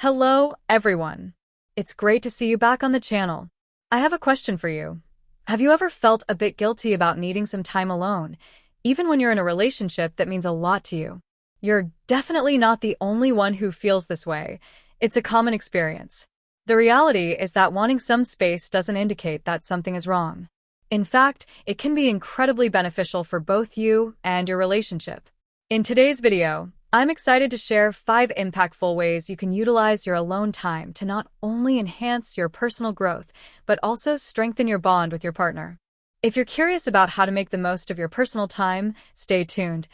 Hello, everyone. It's great to see you back on the channel. I have a question for you. Have you ever felt a bit guilty about needing some time alone, even when you're in a relationship that means a lot to you? You're definitely not the only one who feels this way. It's a common experience. The reality is that wanting some space doesn't indicate that something is wrong. In fact, it can be incredibly beneficial for both you and your relationship. In today's video, I'm excited to share 5 impactful ways you can utilize your alone time to not only enhance your personal growth, but also strengthen your bond with your partner. If you're curious about how to make the most of your personal time, stay tuned.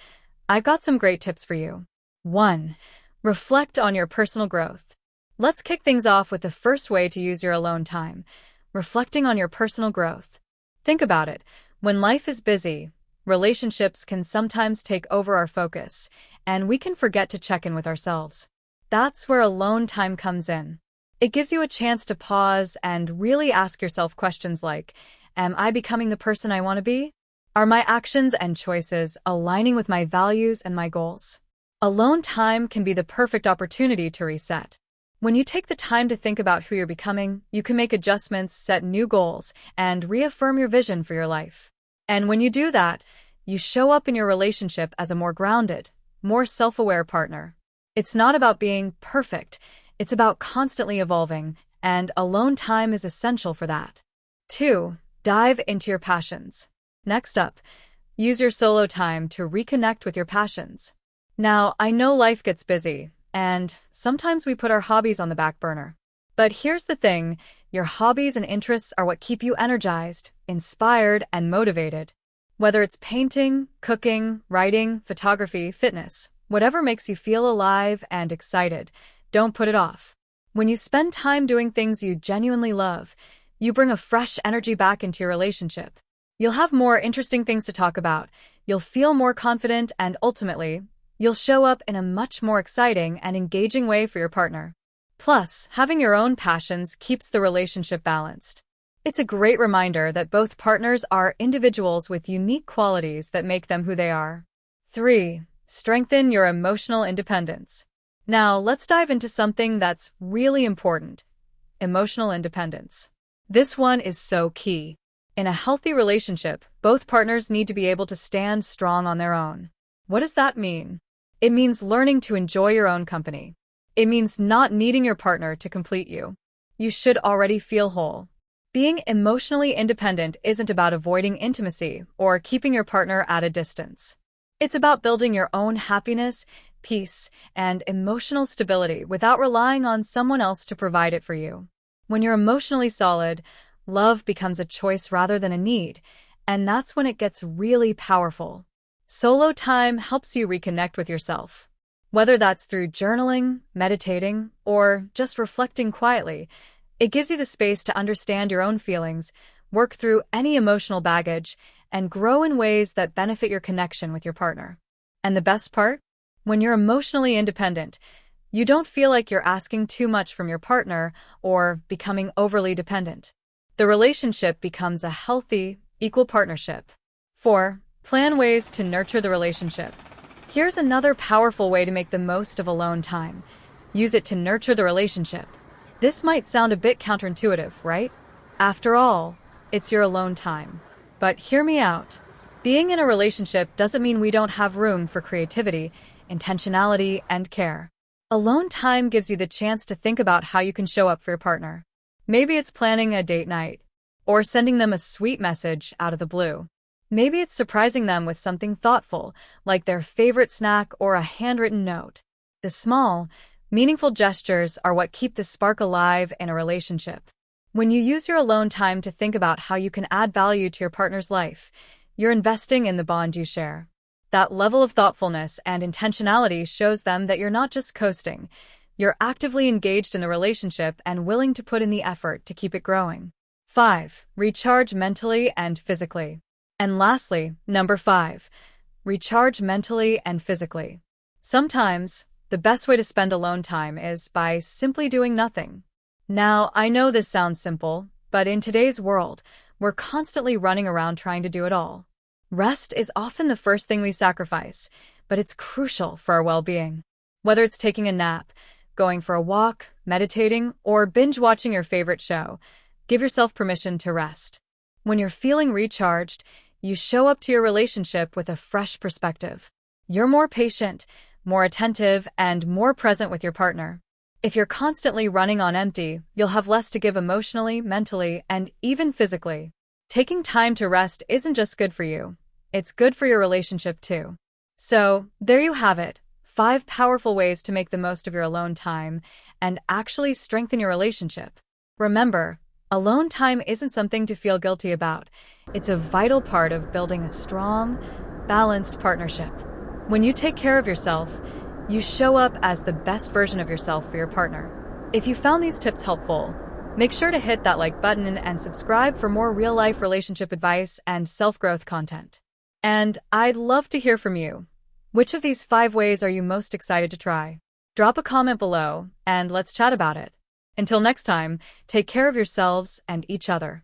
I've got some great tips for you. 1. Reflect on your personal growth. Let's kick things off with the first way to use your alone time, reflecting on your personal growth. Think about it. When life is busy, relationships can sometimes take over our focus, and we can forget to check in with ourselves. That's where alone time comes in. It gives you a chance to pause and really ask yourself questions like, am I becoming the person I want to be? Are my actions and choices aligning with my values and my goals? Alone time can be the perfect opportunity to reset. When you take the time to think about who you're becoming, you can make adjustments, set new goals, and reaffirm your vision for your life. And when you do that, you show up in your relationship as a more grounded, more self-aware partner. It's not about being perfect, it's about constantly evolving, and alone time is essential for that. 2. Dive into your passions. Next up, use your solo time to reconnect with your passions. Now, I know life gets busy, and sometimes we put our hobbies on the back burner. But here's the thing, your hobbies and interests are what keep you energized, inspired, and motivated. Whether it's painting, cooking, writing, photography, fitness, whatever makes you feel alive and excited, don't put it off. When you spend time doing things you genuinely love, you bring a fresh energy back into your relationship. You'll have more interesting things to talk about, you'll feel more confident, and ultimately, you'll show up in a much more exciting and engaging way for your partner. Plus, having your own passions keeps the relationship balanced. It's a great reminder that both partners are individuals with unique qualities that make them who they are. 3. Strengthen your emotional independence. Now, let's dive into something that's really important: emotional independence. This one is so key. In a healthy relationship, both partners need to be able to stand strong on their own. What does that mean? It means learning to enjoy your own company. It means not needing your partner to complete you. You should already feel whole. Being emotionally independent isn't about avoiding intimacy or keeping your partner at a distance. It's about building your own happiness, peace, and emotional stability without relying on someone else to provide it for you. When you're emotionally solid, love becomes a choice rather than a need, and that's when it gets really powerful. Solo time helps you reconnect with yourself. Whether that's through journaling, meditating, or just reflecting quietly, it gives you the space to understand your own feelings, work through any emotional baggage, and grow in ways that benefit your connection with your partner. And the best part? When you're emotionally independent, you don't feel like you're asking too much from your partner or becoming overly dependent. The relationship becomes a healthy, equal partnership. 4. Plan ways to nurture the relationship. Here's another powerful way to make the most of alone time. Use it to nurture the relationship. This might sound a bit counterintuitive, right? After all, it's your alone time. But hear me out. Being in a relationship doesn't mean we don't have room for creativity, intentionality, and care. Alone time gives you the chance to think about how you can show up for your partner. Maybe it's planning a date night, or sending them a sweet message out of the blue. Maybe it's surprising them with something thoughtful, like their favorite snack or a handwritten note. The small, meaningful gestures are what keep the spark alive in a relationship. When you use your alone time to think about how you can add value to your partner's life, you're investing in the bond you share. That level of thoughtfulness and intentionality shows them that you're not just coasting. You're actively engaged in the relationship and willing to put in the effort to keep it growing. 5. Recharge mentally and physically. And lastly, number 5. Recharge mentally and physically. Sometimes, the best way to spend alone time is by simply doing nothing. Now, I know this sounds simple, but in today's world, we're constantly running around trying to do it all. Rest is often the first thing we sacrifice, but it's crucial for our well-being. Whether it's taking a nap, going for a walk, meditating, or binge watching your favorite show. Give yourself permission to rest. When you're feeling recharged, you show up to your relationship with a fresh perspective. You're more patient, more attentive, and more present with your partner. If you're constantly running on empty, you'll have less to give emotionally, mentally, and even physically. Taking time to rest isn't just good for you, it's good for your relationship too. So, there you have it, 5 powerful ways to make the most of your alone time and actually strengthen your relationship. Remember, alone time isn't something to feel guilty about. It's a vital part of building a strong, balanced partnership. When you take care of yourself, you show up as the best version of yourself for your partner. If you found these tips helpful, make sure to hit that like button and subscribe for more real-life relationship advice and self-growth content. And I'd love to hear from you. Which of these 5 ways are you most excited to try? Drop a comment below, and let's chat about it. Until next time, take care of yourselves and each other.